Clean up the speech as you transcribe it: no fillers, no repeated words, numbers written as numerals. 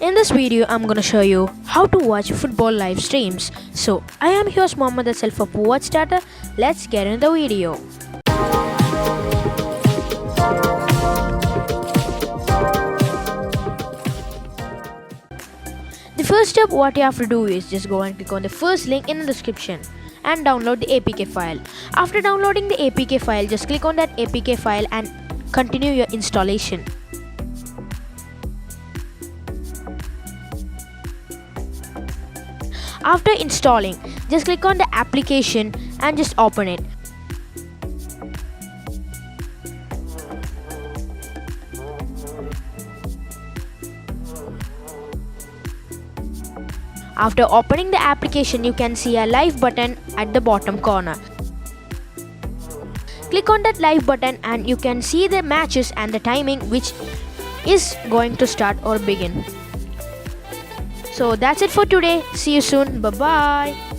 In this video, I'm gonna show you how to watch football live streams. So, I am your host Muhammed Ajsal for Watch Starter. Let's get into the video. The first step what you have to do is just go and click on the first link in the description and download the APK file. After downloading the APK file, just click on that APK file and continue your installation. After installing, just click on the application and just open it. After opening the application, you can see a live button at the bottom corner. Click on that live button and you can see the matches and the timing which is going to start or begin. So that's it for today. See you soon. Bye bye.